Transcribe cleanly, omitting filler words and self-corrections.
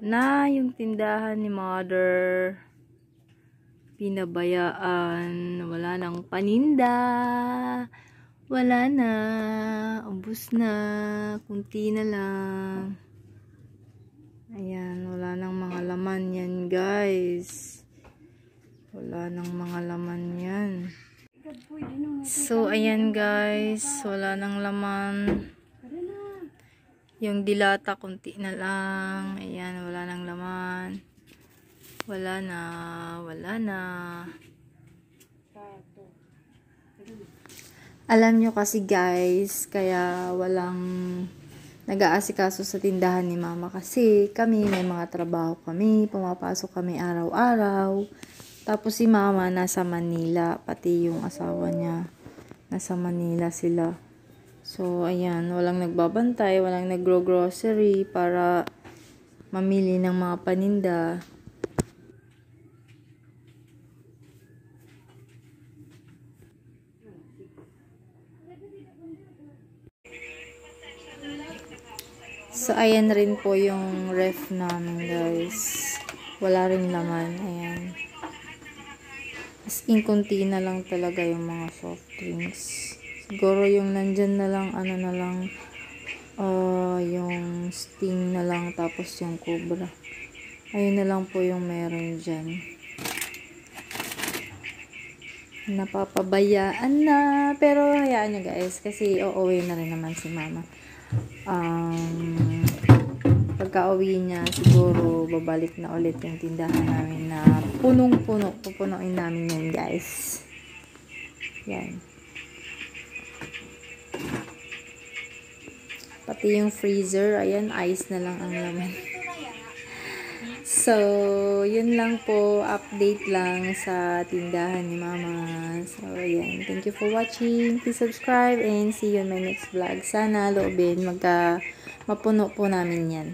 na yung tindahan ni Mother. Pinabayaan. Wala nang paninda. Wala na. Ubus na. Kunti na lang. Ayan. Wala nang mga laman yan, guys. Wala nang mga laman yan. So, ayan guys. Wala nang laman. Yung dilata, kunti na lang. Ayan. Wala nang laman. Wala na. Wala na. Alam nyo kasi guys, kaya walang nag-aasikaso sa tindahan ni mama kasi kami may mga trabaho kami, pumapasok kami araw-araw. Tapos si mama nasa Manila, pati yung asawa niya nasa Manila sila. So ayan, walang nagbabantay, walang nagro-grocery para mamili ng mga paninda. So, ayan rin po yung ref namin, guys. Wala rin laman. Ayan. As in, kunti na lang talaga yung mga soft drinks. Siguro yung nandyan na lang, ano na lang, yung Sting na lang, tapos yung Cobra. Ayun na lang po yung meron dyan. Napapabayaan na. Pero, hayaan nyo guys, kasi uuwi na rin naman si mama. Pagka-uwi niya, siguro babalik na ulit yung tindahan namin na punong-puno. Pupunuin namin yan guys. Yan. Pati yung freezer, ayan, ice na lang ang laman. So, yun lang po, update lang sa tindahan ni mama. So, ayan, thank you for watching. Please subscribe and see you in my next vlog. Sana loobin, mapuno po namin yan.